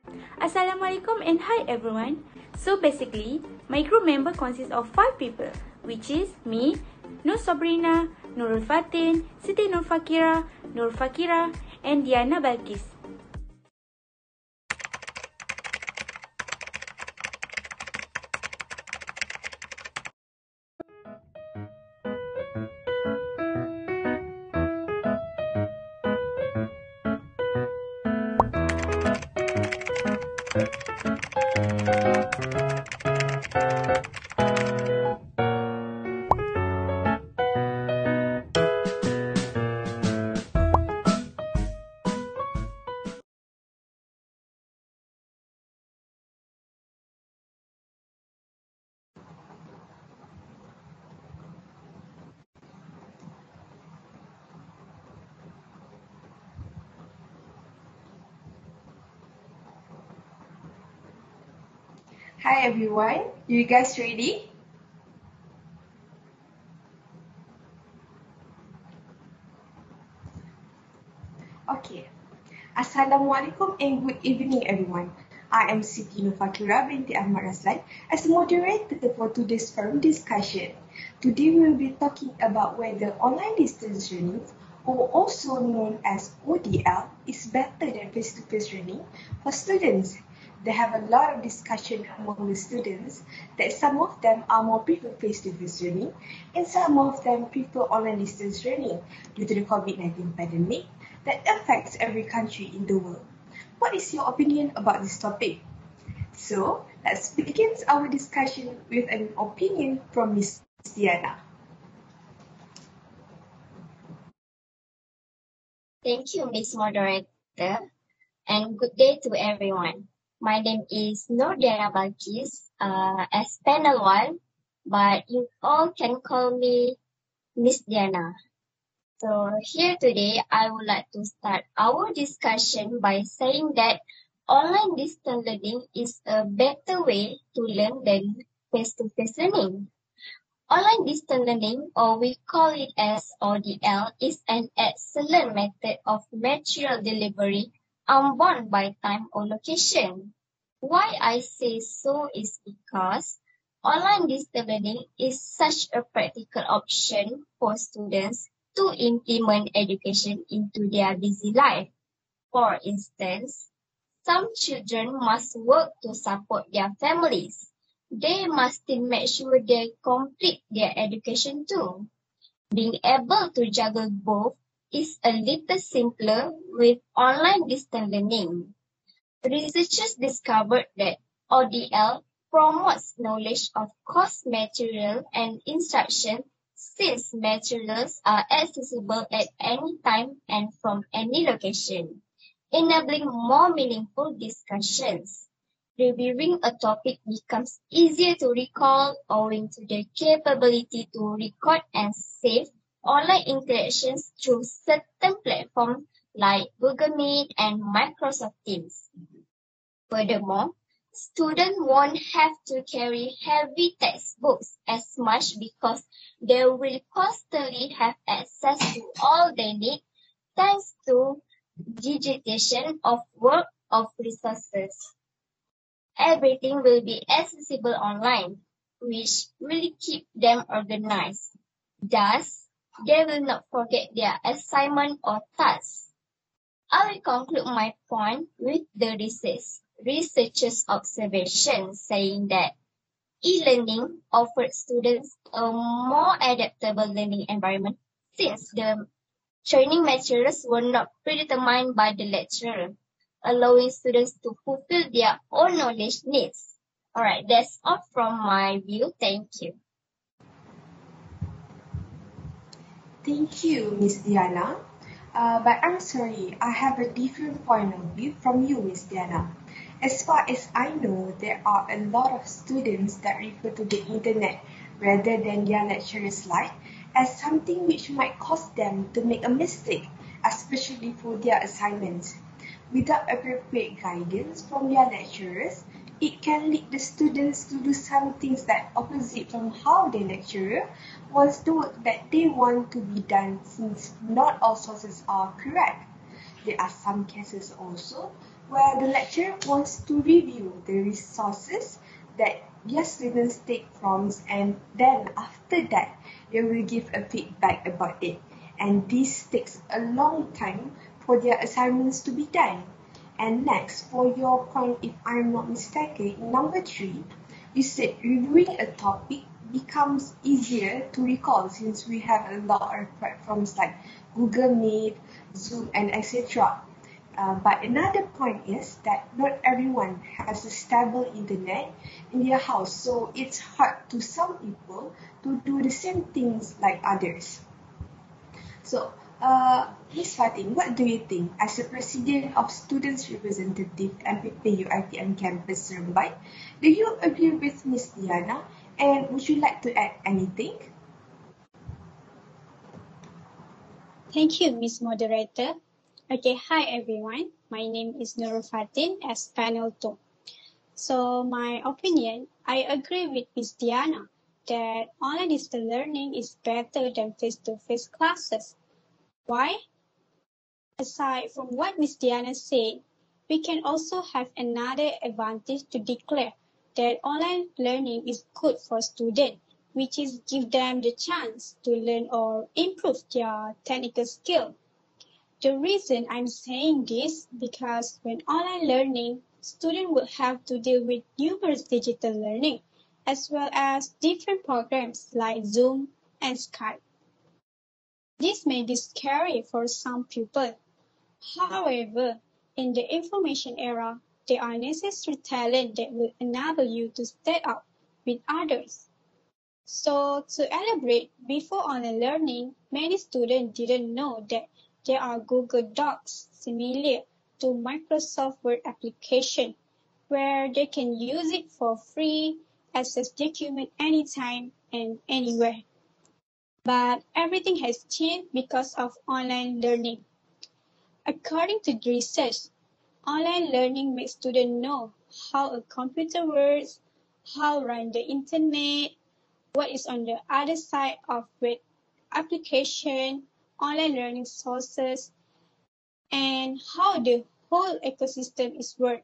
Assalamualaikum and hi everyone. So basically, my group member consists of 5 people, which is me, Nur Sabrina, Nurul Fatin, Siti Nur Fakira, and Diana Balkis. Hi everyone, you guys ready? Okay. Assalamualaikum and good evening everyone. I am Siti Nufakira binti Ahmad Raslan as moderator for today's forum discussion. Today we will be talking about whether online distance learning, or also known as ODL, is better than face-to-face learning for students. There have a lot of discussion among the students that some of them are more prefer face-to-face learning and some of them prefer online distance learning due to the COVID-19 pandemic that affects every country in the world. What is your opinion about this topic? So, let's begin our discussion with an opinion from Ms. Diana. Thank you, Ms. Moderator, and good day to everyone. My name is Nur Diana Balkis, as panel 1, but you all can call me Miss Diana. So here today, I would like to start our discussion by saying that online distance learning is a better way to learn than face-to-face learning. Online distance learning, or we call it as ODL, is an excellent method of material delivery unbound by time or location. Why I say so is because online distance learning is such a practical option for students to implement education into their busy life. For instance, some children must work to support their families. They must still make sure they complete their education too. Being able to juggle both is a little simpler with online distance learning. Researchers discovered that ODL promotes knowledge of course material and instruction since materials are accessible at any time and from any location, enabling more meaningful discussions. Reviewing a topic becomes easier to recall owing to the capability to record and save online interactions through certain platforms like Google Meet and Microsoft Teams. Furthermore, students won't have to carry heavy textbooks as much because they will constantly have access to all they need thanks to digitization of work of resources. Everything will be accessible online, which will keep them organized. Thus, they will not forget their assignment or tasks. I will conclude my point with the researchers' observation saying that e-learning offers students a more adaptable learning environment since the training materials were not predetermined by the lecturer, allowing students to fulfill their own knowledge needs. Alright, that's all from my view. Thank you. Thank you, Ms. Diana. But I'm sorry, I have a different point of view from you, Ms. Diana. As far as I know, there are a lot of students that refer to the internet rather than their lecturer's life as something which might cause them to make a mistake, especially for their assignments. Without appropriate guidance from their lecturers, it can lead the students to do some things that opposite from how the lecturer wants the work that they want to be done, since not all sources are correct. There are some cases also where the lecturer wants to review the resources that your students take from, and then after that they will give a feedback about it, and this takes a long time for their assignments to be done. And next, for your point, if I'm not mistaken, number 3, you said reviewing a topic becomes easier to recall since we have a lot of platforms like Google Meet, Zoom, and etc. But another point is that not everyone has a stable internet in their house, so it's hard to some people to do the same things like others. So, Ms. Fatin, what do you think as a president of Students Representative MPPU ITM Campus Seremban? Do you agree with Ms. Diana? And would you like to add anything? Thank you, Ms. Moderator. Okay, hi everyone. My name is Nurul Fatin as panel 2. So my opinion, I agree with Ms. Diana that online distance learning is better than face-to-face classes. Why? Aside from what Ms. Diana said, we can also have another advantage to declare that online learning is good for students, which is give them the chance to learn or improve their technical skill. The reason I'm saying this because when online learning, students will have to deal with numerous digital learning, as well as different programs like Zoom and Skype. This may be scary for some people. However, in the information era, there are necessary talent that will enable you to step up with others. So to elaborate, before online learning, many students didn't know that there are Google Docs similar to Microsoft Word application where they can use it for free, access documents anytime and anywhere. But everything has changed because of online learning. According to the research, online learning makes students know how a computer works, how to run the internet, what is on the other side of web application, online learning sources, and how the whole ecosystem is work.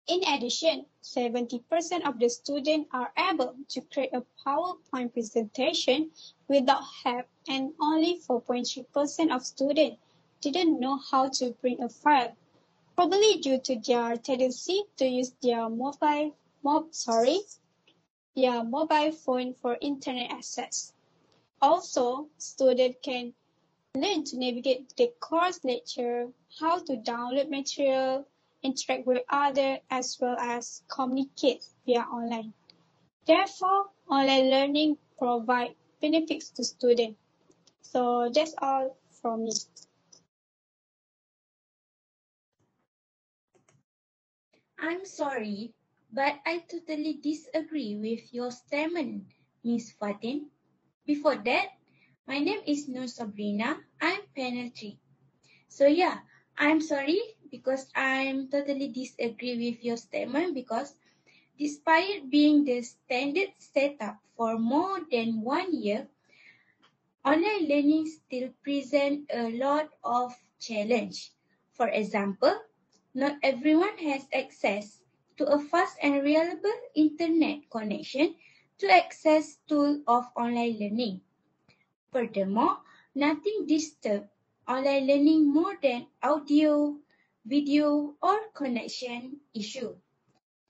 In addition, 70% of the students are able to create a PowerPoint presentation without help, and only 4.3% of students didn't know how to print a file, probably due to their tendency to use their mobile phone for internet access. Also, students can learn to navigate the course lecture, how to download material, interact with others, as well as communicate via online. Therefore, online learning provides benefits to students. So that's all from me. I'm sorry, but I totally disagree with your statement, Miss Fatin. Before that, my name is Nur Sabrina. I'm panel 3. So yeah, I'm sorry because I'm totally disagree with your statement because despite being the standard setup for more than 1 year, online learning still presents a lot of challenge. For example, not everyone has access to a fast and reliable internet connection to access tools of online learning. Furthermore, nothing disturbs online learning more than audio, video, or connection issue.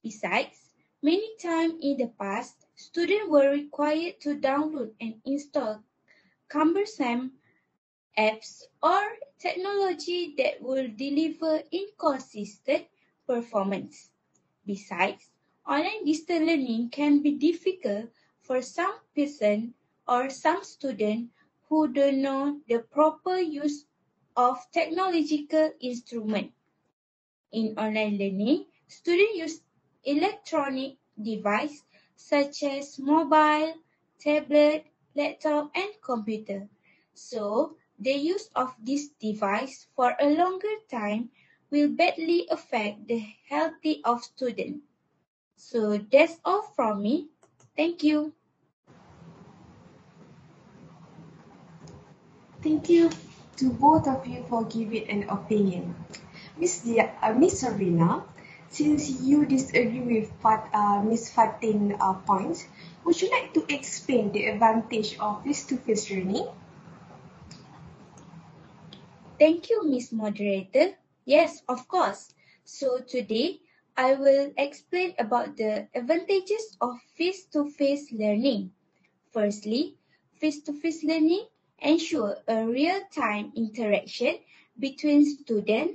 Besides, many times in the past, students were required to download and install cumbersome apps or technology that will deliver inconsistent performance. Besides, online distance learning can be difficult for some person or some student who don't know the proper use of technological instrument. In online learning, students use electronic devices such as mobile, tablet, laptop, and computer. So, the use of this device for a longer time will badly affect the health of students. So that's all from me. Thank you. Thank you to both of you for giving an opinion. Miss Sabrina, since you disagree with Miss Fatin's points, would you like to explain the advantage of face-to-face learning? Thank you, Miss Moderator. Yes, of course. So today, I will explain about the advantages of face-to-face learning. Firstly, face-to-face learning ensure a real-time interaction between students,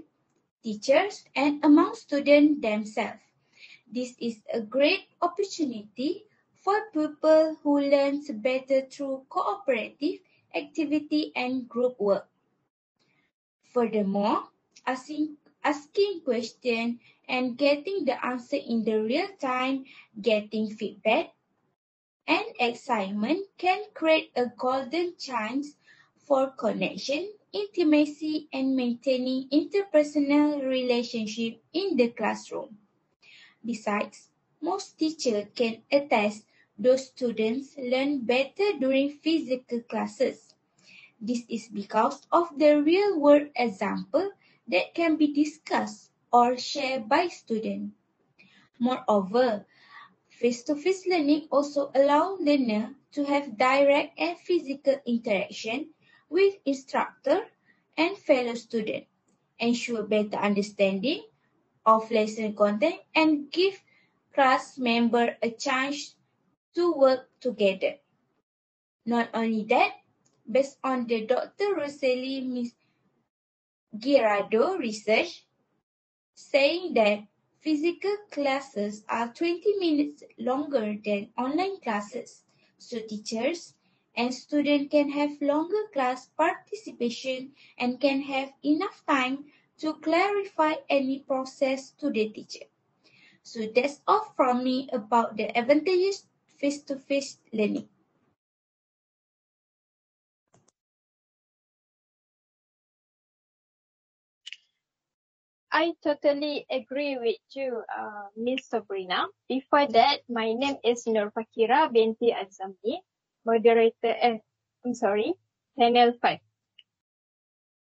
teachers, and among students themselves. This is a great opportunity for people who learn better through cooperative activity and group work. Furthermore, asking questions and getting the answer in the real time, getting feedback, and excitement can create a golden chance for connection, intimacy, and maintaining interpersonal relationship in the classroom. Besides, most teachers can attest those students learn better during physical classes. This is because of the real-world example that can be discussed or shared by students. Moreover, face-to-face learning also allows learners to have direct and physical interaction with instructor and fellow students, ensure better understanding of lesson content, and give class members a chance to work together. Not only that, based on the Dr. Roseli Girardo research, saying that physical classes are 20 minutes longer than online classes, so teachers and students can have longer class participation and can have enough time to clarify any process to the teacher. So that's all from me about the advantages face-to-face learning. I totally agree with you, Miss Sabrina. Before that, my name is Nur Fakira binti Azami, moderator, panel 5.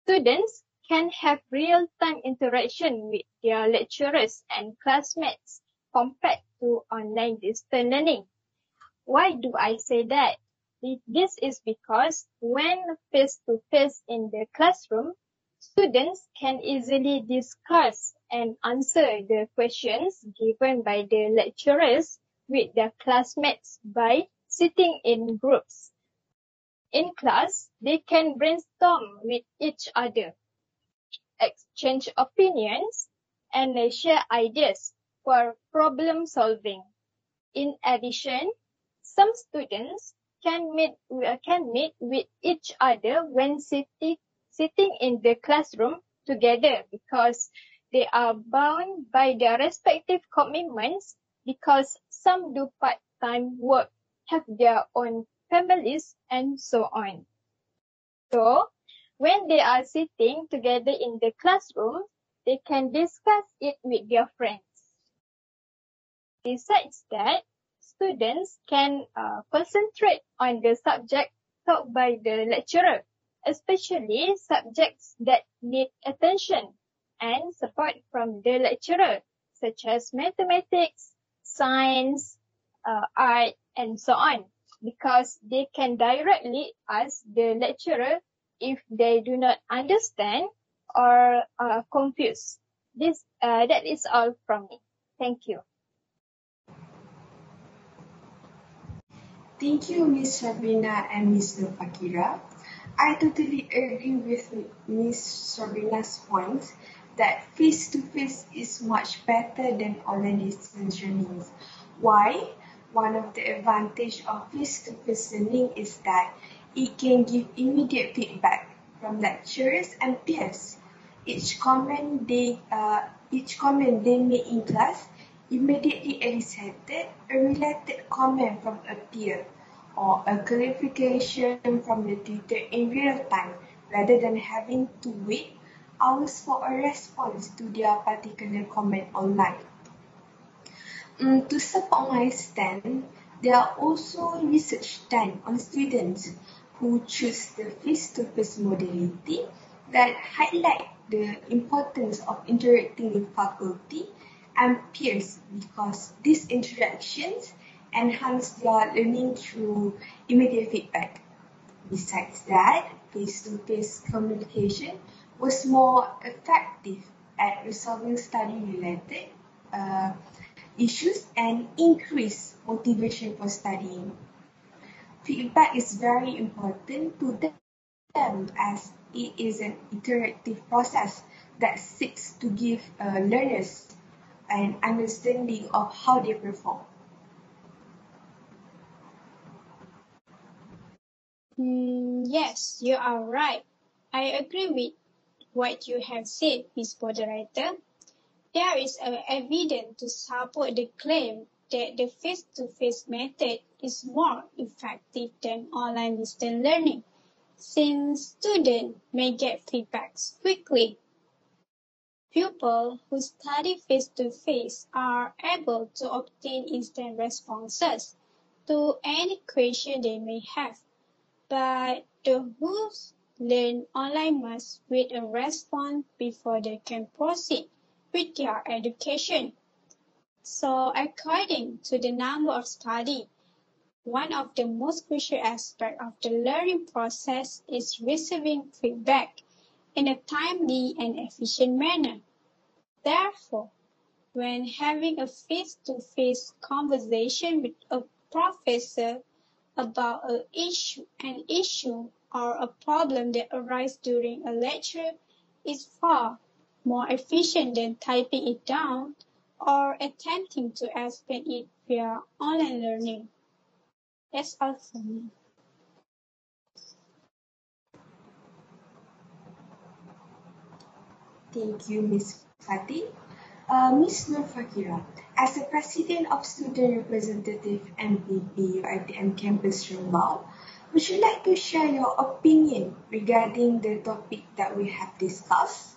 Students can have real-time interaction with their lecturers and classmates compared to online distance learning. Why do I say that? This is because when face-to-face in the classroom, students can easily discuss and answer the questions given by the lecturers with their classmates by sitting in groups. In class, they can brainstorm with each other, exchange opinions, and share ideas for problem solving. In addition, some students can meet with each other when sitting in the classroom together because they are bound by their respective commitments because some do part-time work, have their own families, and so on. So, when they are sitting together in the classroom, they can discuss it with their friends. Besides that, students can concentrate on the subject taught by the lecturer, especially subjects that need attention and support from the lecturer, such as mathematics, science, art, and so on, because they can directly ask the lecturer if they do not understand or are confused. That is all from me. Thank you. Thank you, Miss Sabrina and Miss Fakira. I totally agree with Miss Sabrina's point that face-to-face is much better than online distance learning. Why? One of the advantages of face-to-face learning is that it can give immediate feedback from lecturers and peers. Each comment they make in class immediately elicited a related comment from a peer or a clarification from the tutor in real time rather than having to wait hours for a response to their particular comment online. To support my stand, there are also research done on students who choose the face-to-face modality that highlight the importance of interacting with faculty and peers because these interactions enhance their learning through immediate feedback. Besides that, face-to-face communication was more effective at resolving study-related issues and increased motivation for studying. Feedback is very important to them as it is an interactive process that seeks to give learners an understanding of how they perform. Yes, you are right. I agree with what you have said, Ms. Moderator. There is evidence to support the claim that the face-to-face method is more effective than online distance learning, since students may get feedbacks quickly. Pupils who study face-to-face are able to obtain instant responses to any question they may have, but those who learn online must wait a response before they can proceed with their education. So according to the number of study, one of the most crucial aspects of the learning process is receiving feedback in a timely and efficient manner. Therefore, when having a face-to-face conversation with a professor about an issue or a problem that arises during a lecture is far more efficient than typing it down or attempting to explain it via online learning. That's all for me. Thank you, Ms. Fatih. Ms. Nur Fakira, as the President of Student Representative MPP UiTM Campus Rembau, would you like to share your opinion regarding the topic that we have discussed?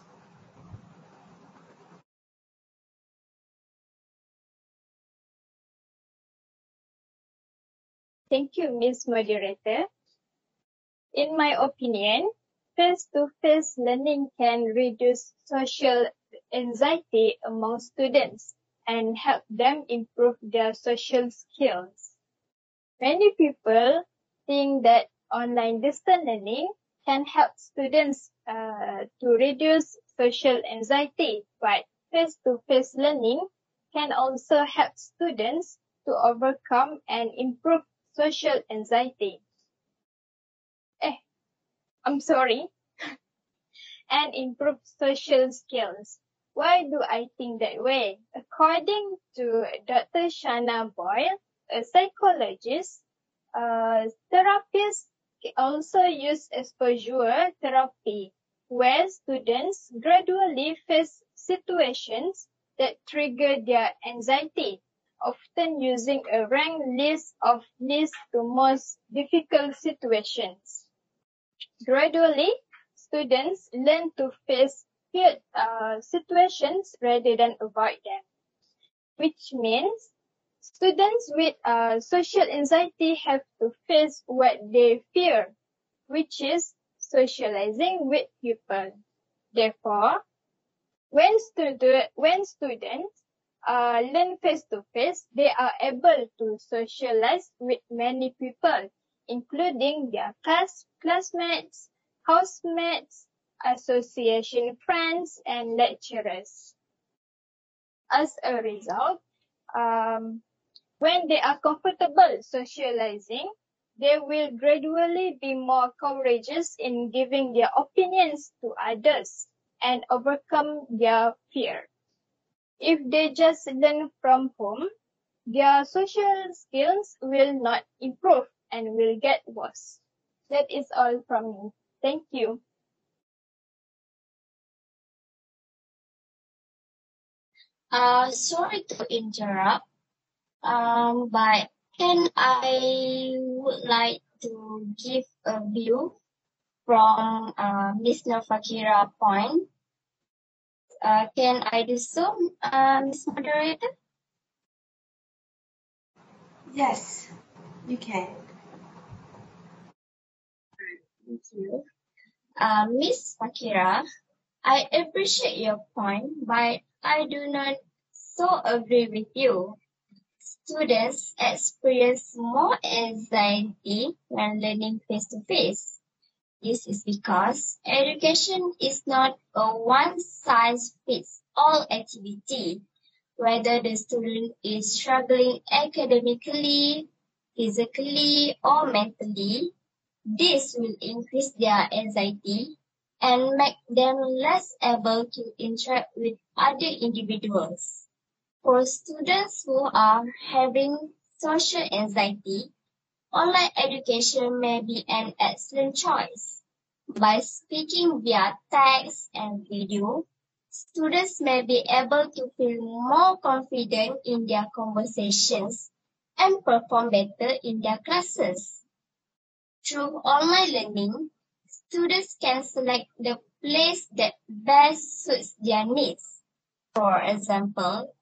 Thank you, Ms. Moderator. In my opinion, face-to-face learning can reduce social anxiety among students and help them improve their social skills. Many people think that online distance learning can help students to reduce social anxiety, but face-to-face learning can also help students to overcome and improve social anxiety. And improve social skills. Why do I think that way? According to Dr. Shana Boyle, a psychologist, therapists also use exposure therapy, where students gradually face situations that trigger their anxiety, often using a ranked list of least to most difficult situations. Gradually, students learn to face feared situations rather than avoid them, which means students with social anxiety have to face what they fear, which is socializing with people. Therefore, when students learn face-to-face, they are able to socialize with many people, including their classmates, housemates, association friends, and lecturers. As a result, when they are comfortable socializing, they will gradually be more courageous in giving their opinions to others and overcome their fear. If they just learn from home, their social skills will not improve and will get worse. That is all from me. Thank you. Sorry to interrupt, but I would like to give a view from Ms. Nurfakira's point. Can I do so, Ms. Moderator? Yes, you can. Thank you. Ms. Fakira, I appreciate your point, but I do not so agree with you. Students experience more anxiety when learning face-to-face. This is because education is not a one-size-fits-all activity. Whether the student is struggling academically, physically, or mentally, this will increase their anxiety and make them less able to interact with other individuals. For students who are having social anxiety, online education may be an excellent choice. By speaking via text and video, students may be able to feel more confident in their conversations and perform better in their classes. Through online learning, students can select the place that best suits their needs. For example,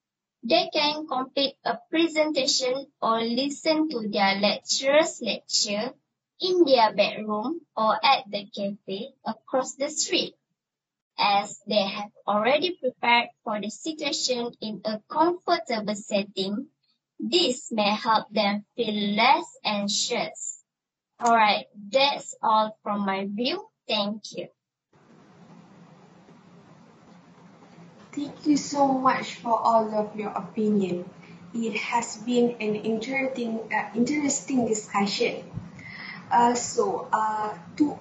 they can complete a presentation or listen to their lecturer's lecture in their bedroom or at the cafe across the street, as they have already prepared for the situation in a comfortable setting. This may help them feel less anxious. Alright, that's all from my view. Thank you. Thank you so much for all of your opinion. It has been an interesting discussion. Two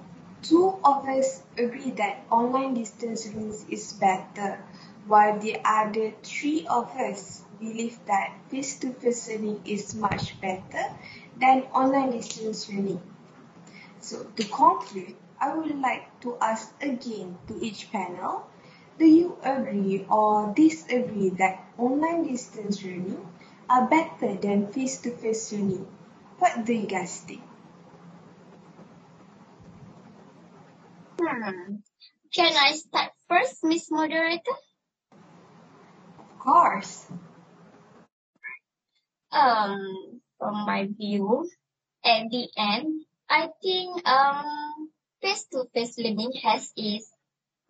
of us agree that online distance learning is better, while the other three of us believe that face-to-face learning is much better than online distance learning. So to conclude, I would like to ask again to each panel, do you agree or disagree that online distance learning are better than face-to-face learning? What do you guys think? Can I start first, Miss Moderator? Of course. From my view, at the end, I think face-to-face learning has its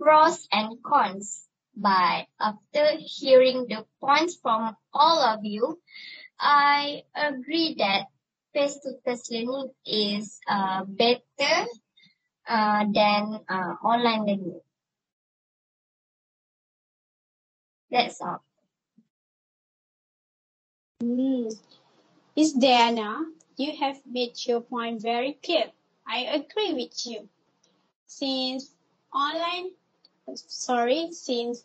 pros and cons. But after hearing the points from all of you, I agree that face-to-face learning is better than online learning. That's all. Miss Diana, you have made your point very clear. I agree with you. Since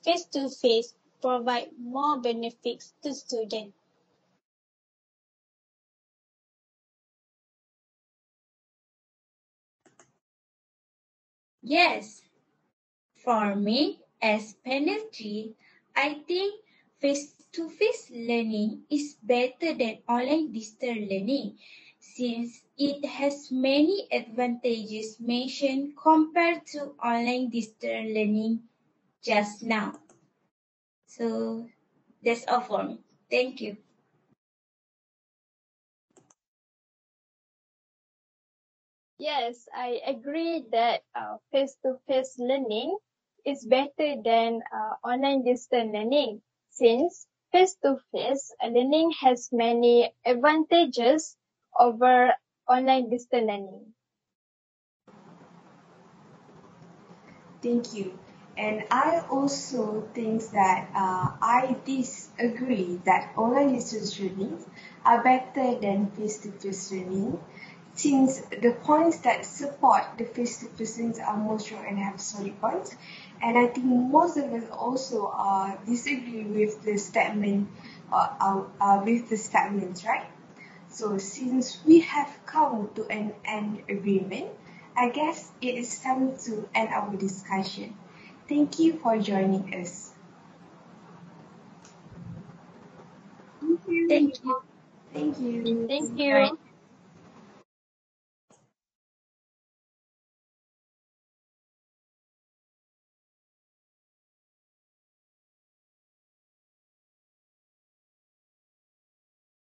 face-to-face provide more benefits to students. Yes, for me, as penalty, I think face-to-face learning is better than online distance learning since it has many advantages mentioned compared to online distance learning just now. So that's all for me. Thank you. Yes, I agree that face-to-face learning is better than online distance learning since face-to-face learning has many advantages over online distance learning. Thank you. And I also think that I disagree that online distance learning are better than face-to-face learning since the points that support the face-to-face learning are more strong and have solid points. And I think most of us also disagree with the statement right? So since we have come to an agreement, I guess it is time to end our discussion. Thank you for joining us. Thank you. Thank you. Thank you. Right.